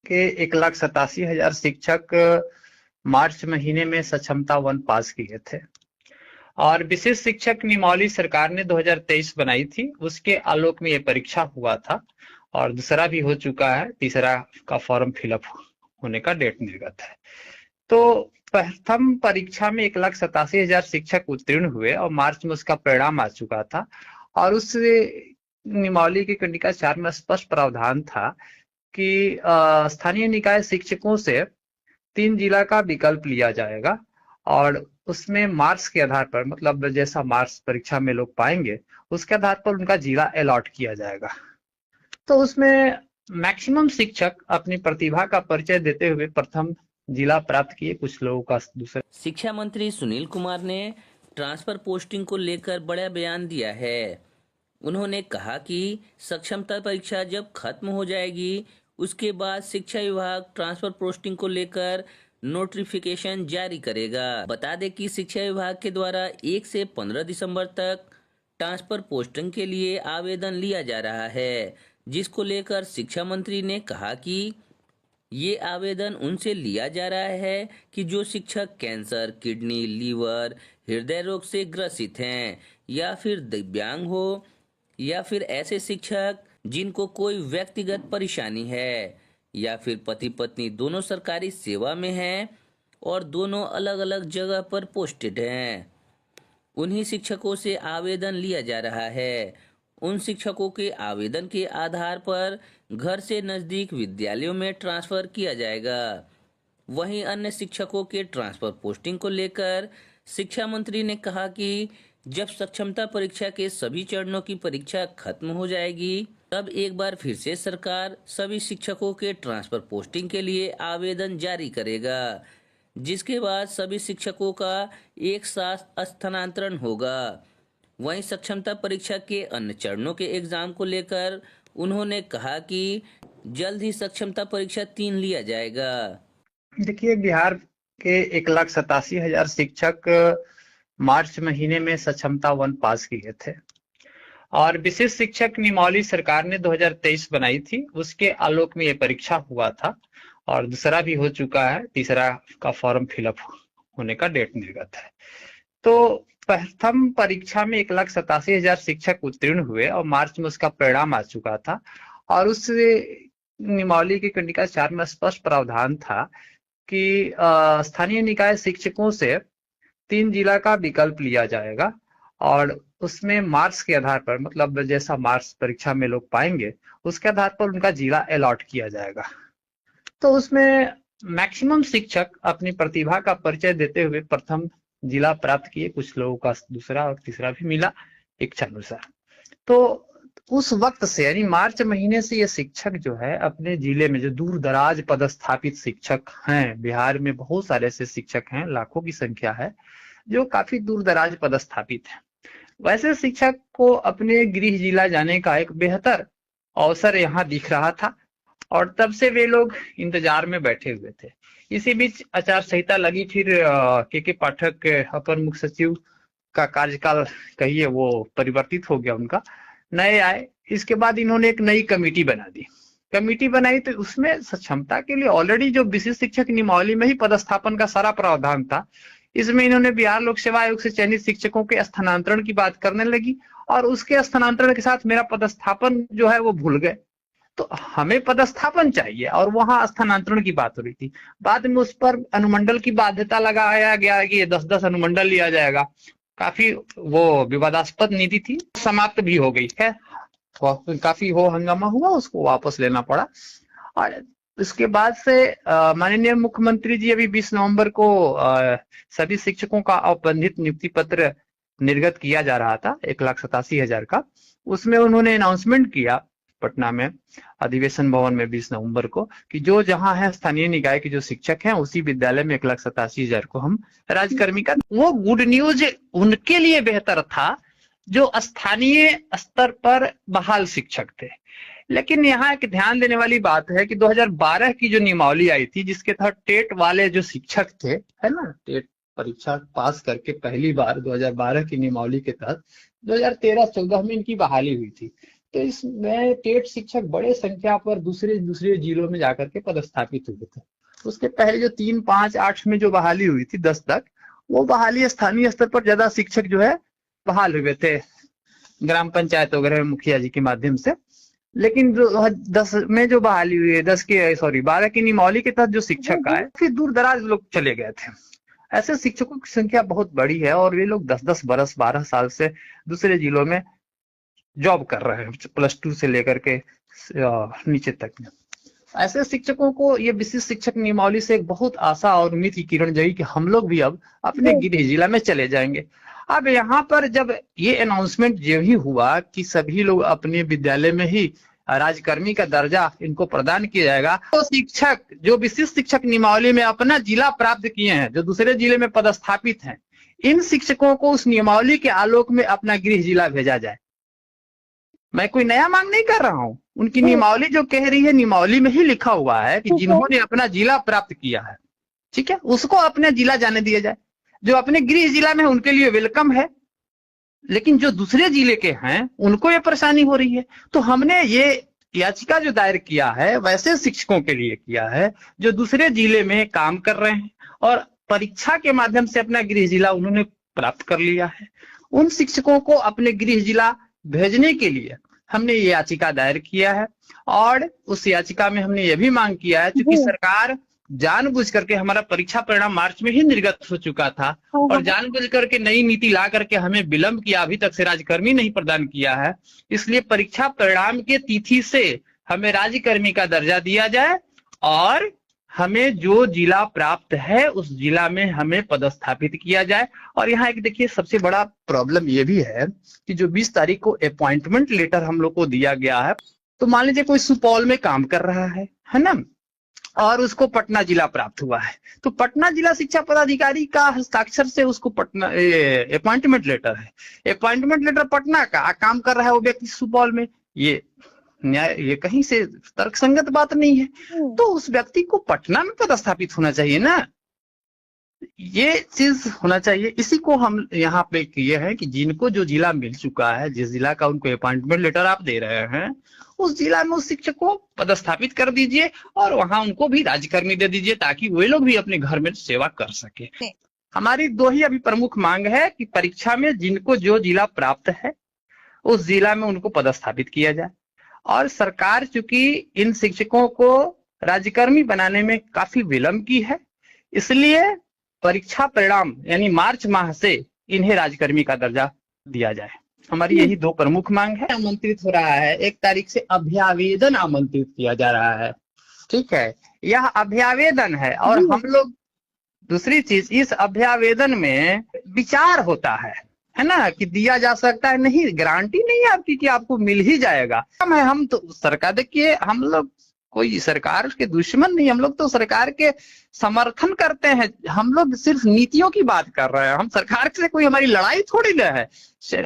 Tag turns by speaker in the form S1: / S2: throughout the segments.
S1: के 1,87,000 शिक्षक मार्च महीने में सक्षमता 1 पास किए थे और विशेष शिक्षक नियमावली सरकार ने 2023 बनाई थी। उसके आलोक में ये परीक्षा हुआ था और दूसरा भी हो चुका है, तीसरा का फॉर्म फिलअप होने का डेट निर्गत है। तो प्रथम परीक्षा में 1,87,000 शिक्षक उत्तीर्ण हुए और मार्च में उसका परिणाम आ चुका था और उस नियमावली की कंडिका 4 में स्पष्ट प्रावधान था कि स्थानीय निकाय शिक्षकों से 3 जिला का विकल्प लिया जाएगा और उसमें मार्क्स के आधार पर, मतलब जैसा मार्क्स परीक्षा में लोग पाएंगे उसके आधार पर उनका जिला अलॉट किया जाएगा। तो उसमें मैक्सिमम शिक्षक अपनी प्रतिभा का परिचय देते हुए प्रथम जिला प्राप्त किए, कुछ लोगों का दूसरा।
S2: शिक्षा मंत्री सुनील कुमार ने ट्रांसफर पोस्टिंग को लेकर बड़ा बयान दिया है। उन्होंने कहा कि सक्षमता परीक्षा जब खत्म हो जाएगी उसके बाद शिक्षा विभाग ट्रांसफर पोस्टिंग को लेकर नोटिफिकेशन जारी करेगा। बता दें कि शिक्षा विभाग के द्वारा 1 से 15 दिसंबर तक ट्रांसफर पोस्टिंग के लिए आवेदन लिया जा रहा है, जिसको लेकर शिक्षा मंत्री ने कहा कि ये आवेदन उनसे लिया जा रहा है कि जो शिक्षक कैंसर, किडनी, लीवर, हृदय रोग से ग्रसित हैं या फिर दिव्यांग हो या फिर ऐसे शिक्षक जिनको कोई व्यक्तिगत परेशानी है या फिर पति पत्नी दोनों सरकारी सेवा में हैं और दोनों अलग अलग जगह पर पोस्टेड हैं, उन्हीं शिक्षकों से आवेदन लिया जा रहा है। उन शिक्षकों के आवेदन के आधार पर घर से नजदीक विद्यालयों में ट्रांसफर किया जाएगा। वहीं अन्य शिक्षकों के ट्रांसफर पोस्टिंग को लेकर शिक्षा मंत्री ने कहा कि जब सक्षमता परीक्षा के सभी चरणों की परीक्षा खत्म हो जाएगी तब एक बार फिर से सरकार सभी शिक्षकों के ट्रांसफर पोस्टिंग के लिए आवेदन जारी करेगा, जिसके बाद सभी शिक्षकों का एक साथ स्थानांतरण होगा। वहीं सक्षमता परीक्षा के अन्य चरणों के एग्जाम को लेकर उन्होंने कहा कि जल्द ही सक्षमता परीक्षा 3 लिया जाएगा।
S1: देखिए, बिहार के 1,87,000 शिक्षक मार्च महीने में सक्षमता 1 पास किए थे और विशेष शिक्षक नियमावली सरकार ने 2023 बनाई थी। उसके आलोक में ये परीक्षा हुआ था और दूसरा भी हो चुका है, तीसरा का फॉर्म फिलअप होने का डेट निर्गत है। तो प्रथम परीक्षा में 1,87,000 शिक्षक उत्तीर्ण हुए और मार्च में उसका परिणाम आ चुका था और उस नियमावली की कंडिका 4 में स्पष्ट प्रावधान था कि स्थानीय निकाय शिक्षकों से 3 जिला का विकल्प लिया जाएगा और उसमें मार्क्स के आधार पर, मतलब जैसा मार्क्स परीक्षा में लोग पाएंगे उसके आधार पर उनका जिला अलॉट किया जाएगा। तो उसमें मैक्सिमम शिक्षक अपनी प्रतिभा का परिचय देते हुए प्रथम जिला प्राप्त किए, कुछ लोगों का दूसरा और तीसरा भी मिला इच्छानुसार। तो उस वक्त से यानी मार्च महीने से ये शिक्षक जो है अपने जिले में, जो दूर दराज पदस्थापित शिक्षक हैं, बिहार में बहुत सारे ऐसे शिक्षक हैं, लाखों की संख्या है जो काफी दूर दराज पदस्थापित है, वैसे शिक्षक को अपने गृह जिला जाने का एक बेहतर अवसर यहाँ दिख रहा था और तब से वे लोग इंतजार में बैठे हुए थे। इसी बीच आचार संहिता लगी, फिर के पाठक अपर मुख्य सचिव का कार्यकाल कहिए वो परिवर्तित हो गया, उनका नए आए। इसके बाद इन्होंने एक नई कमेटी बना दी। कमेटी बनाई तो उसमें सक्षमता के लिए ऑलरेडी जो विशेष शिक्षक नियमावली में ही पदस्थापन का सारा प्रावधान था, इसमें इन्होंने बिहार लोक सेवा आयोग से चयनित शिक्षकों के स्थानांतरण की बात करने लगी और उसके स्थानांतरण के साथ मेरा पदस्थापन जो है वो भूल गए। तो हमें पदस्थापन चाहिए और वहां स्थानांतरण की बात हो रही थी। बाद में उस पर अनुमंडल की बाध्यता लगाया गया कि 10-10 अनुमंडल लिया जाएगा। काफी वो विवादास्पद नीति थी, समाप्त भी हो गई है। काफी हो हंगामा हुआ, उसको वापस लेना पड़ा। और इसके बाद से माननीय मुख्यमंत्री जी अभी 20 नवंबर को सभी शिक्षकों का औपबंधित नियुक्ति पत्र निर्गत किया जा रहा था 1,87,000 का। उसमें उन्होंने अनाउंसमेंट किया पटना में अधिवेशन भवन में 20 नवंबर को कि जो जहां है स्थानीय निकाय के जो शिक्षक हैं उसी विद्यालय में 1,87,000 को हम राज्यकर्मी का। वो गुड न्यूज उनके लिए बेहतर था जो स्थानीय स्तर पर बहाल शिक्षक थे। लेकिन यहाँ एक ध्यान देने वाली बात है कि 2012 की जो नियमावली आई थी जिसके तहत टेट वाले जो शिक्षक थे, है ना, टेट परीक्षा पास करके पहली बार 2012 की नियमावली के तहत 2013-14 में इनकी बहाली हुई थी। तो इसमें टेट शिक्षक बड़े संख्या पर दूसरे दूसरे जिलों में जाकर के पदस्थापित हुए थे। उसके पहले जो 3, 5, 8 में जो बहाली हुई थी 10 तक, वो बहाली स्थानीय स्तर पर ज्यादा शिक्षक जो है बहाल हुए थे ग्राम पंचायत वगैरह में मुखिया जी के माध्यम से। लेकिन जो 10 में जो बहाली हुई है, 12 की निमौली के तहत जो शिक्षक आए, फिर दूर दराज लोग चले गए थे। ऐसे शिक्षकों की संख्या बहुत बड़ी है और वे लोग 10-10 बरस 12 साल से दूसरे जिलों में जॉब कर रहे हैं, +2 से लेकर के नीचे तक में। ऐसे शिक्षकों को ये विशिष्ट शिक्षक नियमावली से एक बहुत आशा और उम्मीद की किरण जगी कि हम लोग भी अब अपने गृह जिला में चले जाएंगे। अब यहाँ पर जब ये अनाउंसमेंट जो ही हुआ कि सभी लोग अपने विद्यालय में ही राजकर्मी का दर्जा इनको प्रदान किया जाएगा, तो शिक्षक जो विशिष्ट शिक्षक नियमावली में अपना जिला प्राप्त किए हैं, जो दूसरे जिले में पदस्थापित हैं, इन शिक्षकों को उस नियमावली के आलोक में अपना गृह जिला भेजा जाए। मैं कोई नया मांग नहीं कर रहा हूं, उनकी नियमावली जो कह रही है, नियमावली में ही लिखा हुआ है कि जिन्होंने अपना जिला प्राप्त किया है, ठीक है, उसको अपने जिला जाने दिया जाए। जो अपने गृह जिला में है उनके लिए वेलकम है, लेकिन जो दूसरे जिले के हैं उनको ये परेशानी हो रही है। तो हमने ये याचिका जो दायर किया है वैसे शिक्षकों के लिए किया है जो दूसरे जिले में काम कर रहे हैं और परीक्षा के माध्यम से अपना गृह जिला उन्होंने प्राप्त कर लिया है। उन शिक्षकों को अपने गृह जिला भेजने के लिए हमने ये याचिका दायर किया है और उस याचिका में हमने ये भी मांग किया है, क्योंकि सरकार जानबूझ करके, हमारा परीक्षा परिणाम मार्च में ही निर्गत हो चुका था और जानबूझ करके नई नीति ला करके हमें विलंब किया, अभी तक से राजकर्मी नहीं प्रदान किया है। इसलिए परीक्षा परिणाम के तिथि से हमें राज्यकर्मी का दर्जा दिया जाए और हमें जो जिला प्राप्त है उस जिला में हमें पदस्थापित किया जाए। और यहाँ एक देखिए सबसे बड़ा प्रॉब्लम ये भी है कि जो 20 तारीख को अपॉइंटमेंट लेटर हम लोग को दिया गया है, तो मान लीजिए कोई सुपौल में काम कर रहा है ना, और उसको पटना जिला प्राप्त हुआ है, तो पटना जिला शिक्षा पदाधिकारी का हस्ताक्षर से उसको पटना अपॉइंटमेंट लेटर है, अपॉइंटमेंट लेटर पटना का, काम कर रहा है वो व्यक्ति सुपौल में, ये कहीं से तर्कसंगत बात नहीं है। तो उस व्यक्ति को पटना में पदस्थापित होना चाहिए ना, ये चीज होना चाहिए। इसी को हम यहाँ पे किए हैं कि जिनको जो जिला मिल चुका है, जिस जिला का उनको अपॉइंटमेंट लेटर आप दे रहे हैं, उस जिला में उस शिक्षक को पदस्थापित कर दीजिए और वहां उनको भी राज्यकर्मी दे दीजिए ताकि वे लोग भी अपने घर में सेवा कर सके। हमारी 2 ही अभी प्रमुख मांग है कि परीक्षा में जिनको जो जिला प्राप्त है उस जिला में उनको पदस्थापित किया जाए। और सरकार चूंकि इन शिक्षकों को राज्यकर्मी बनाने में काफी विलंब की है, इसलिए परीक्षा परिणाम यानी मार्च माह से इन्हें राज्यकर्मी का दर्जा दिया जाए। हमारी यही 2 प्रमुख मांग है। आमंत्रित हो रहा है 1 तारीख से अभ्यावेदन आमंत्रित किया जा रहा है, ठीक है, यह अभ्यावेदन है। और हम लोग दूसरी चीज, इस अभ्यावेदन में विचार होता है ना, कि दिया जा सकता है, नहीं गारंटी नहीं है आपकी कि आपको मिल ही जाएगा। हम तो सरकार, देखिए हम लोग कोई सरकार के दुश्मन नहीं, हम लोग तो सरकार के समर्थन करते हैं, हम लोग सिर्फ नीतियों की बात कर रहे हैं, हम सरकार से कोई हमारी लड़ाई थोड़ी ना है,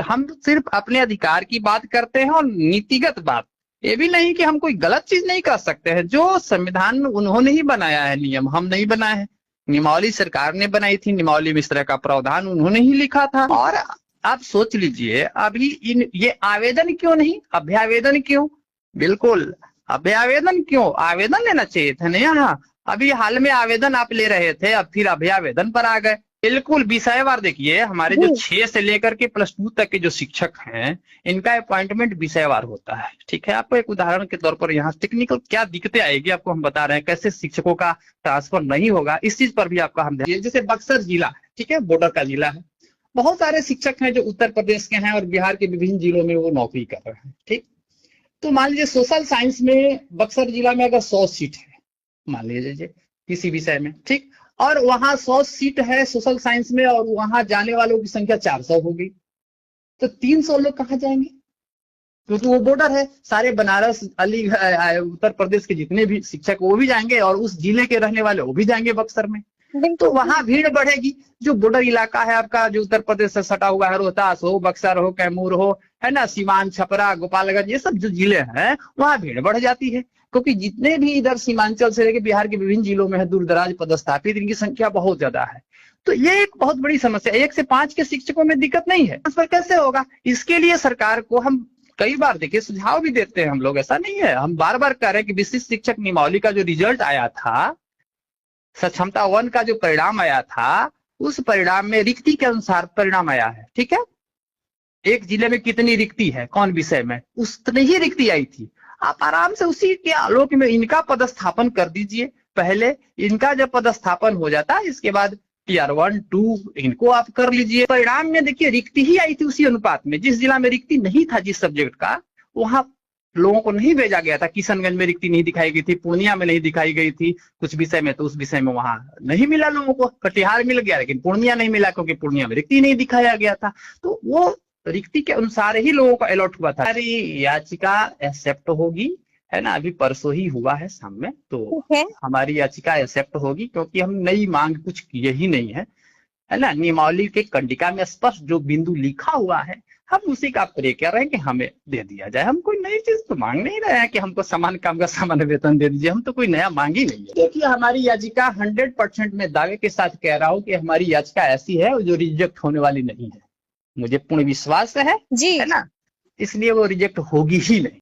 S1: हम सिर्फ अपने अधिकार की बात करते हैं और नीतिगत बात। ये भी नहीं कि हम कोई गलत चीज नहीं कर सकते हैं, जो संविधान में उन्होंने ही बनाया है नियम, हम नहीं बनाए हैं, नियमावली सरकार ने बनाई थी, नियमावली में इस तरह का प्रावधान उन्होंने ही लिखा था। और आप सोच लीजिए अभी ये आवेदन क्यों नहीं, अभ्यावेदन क्यों? बिल्कुल अभ्यावेदन क्यों, आवेदन लेना चाहिए था ना। यहाँ अभी हाल में आवेदन आप ले रहे थे, अब फिर अभ्यावेदन पर आ गए। बिल्कुल विषयवार देखिए, हमारे जो 6 से लेकर के +2 तक के जो शिक्षक हैं, इनका अपॉइंटमेंट विषयवार होता है, ठीक है। आपको एक उदाहरण के तौर पर यहाँ टेक्निकल क्या दिक्कतें आएगी आपको हम बता रहे हैं, कैसे शिक्षकों का ट्रांसफर नहीं होगा, इस चीज पर भी आपका हम जैसे बक्सर जिला है, ठीक है, बॉर्डर का जिला है, बहुत सारे शिक्षक हैं जो उत्तर प्रदेश के हैं और बिहार के विभिन्न जिलों में वो नौकरी कर रहे हैं, ठीक। तो मान लीजिए सोशल साइंस में बक्सर जिला में अगर 100 सीट है, मान लीजिए किसी विषय में, ठीक, और वहां 100 सीट है सोशल साइंस में और वहां जाने वालों की संख्या 400 हो गई, तो 300 लोग कहाँ जाएंगे? क्योंकि वो बॉर्डर है, सारे बनारस, अलीगढ़, उत्तर प्रदेश के जितने भी शिक्षक वो भी जाएंगे और उस जिले के रहने वाले वो भी जाएंगे बक्सर में, तो वहां भीड़ बढ़ेगी। जो बॉर्डर इलाका है आपका, जो उत्तर प्रदेश से सटा हुआ है, रोहतास हो, बक्सर हो, कैमूर हो, है ना, सीवान, छपरा, गोपालगंज, ये सब जो जिले हैं वहां भीड़ बढ़ जाती है, क्योंकि जितने भी इधर सीमांचल से लेकर बिहार के विभिन्न जिलों में है दूर दराज पदस्थापित, इनकी संख्या बहुत ज्यादा है। तो ये एक बहुत बड़ी समस्या है। 1 से 5 के शिक्षकों में दिक्कत नहीं है, ट्रांसफर कैसे होगा? इसके लिए सरकार को हम कई बार देखिए सुझाव भी देते हैं हम लोग, ऐसा नहीं है। हम बार बार कह रहे हैं कि विशिष्ट शिक्षक नियमावली का जो रिजल्ट आया था, सक्षमता 1 का जो परिणाम आया था, उस परिणाम में रिक्ति के अनुसार परिणाम आया है। ठीक है, एक जिले में कितनी रिक्ति है, कौन विषय में, उतनी ही रिक्ति आई थी। आप आराम से उसी के आलोक में इनका पदस्थापन कर दीजिए। पहले इनका जब पदस्थापन हो जाता है, इसके बाद टीआर 1, 2 इनको आप कर लीजिए। परिणाम में देखिए रिक्ति ही आई थी उसी अनुपात में। जिस जिला में रिक्ति नहीं था जिस सब्जेक्ट का, वहां लोगों को नहीं भेजा गया था। किशनगंज में रिक्ति नहीं दिखाई गई थी, पूर्णिया में नहीं दिखाई गई थी कुछ विषय में, तो उस विषय में वहां नहीं मिला लोगों को। कटिहार मिल गया लेकिन पूर्णिया नहीं मिला, क्योंकि पूर्णिया में रिक्ति नहीं दिखाया गया था। तो वो रिक्ति के अनुसार ही लोगों को अलॉट हुआ था। हमारी याचिका एक्सेप्ट होगी, है ना, अभी परसों ही हुआ है शाम में, तो हमारी याचिका एक्सेप्ट होगी, क्योंकि हम नई मांग कुछ किए ही नहीं है ना। नियमावली के कंडिका में स्पष्ट जो बिंदु लिखा हुआ है, हम उसी का प्रे कर रहे हैं कि हमें दे दिया जाए। हम कोई नई चीज तो मांग नहीं रहे हैं कि हमको समान काम का समान वेतन दे दीजिए, हम तो कोई नया मांग ही नहीं है। देखिए हमारी याचिका 100% में दावे के साथ कह रहा हूँ कि हमारी याचिका ऐसी है जो रिजेक्ट होने वाली नहीं है। मुझे पूर्ण विश्वास है जी, है ना, इसलिए वो रिजेक्ट होगी ही नहीं।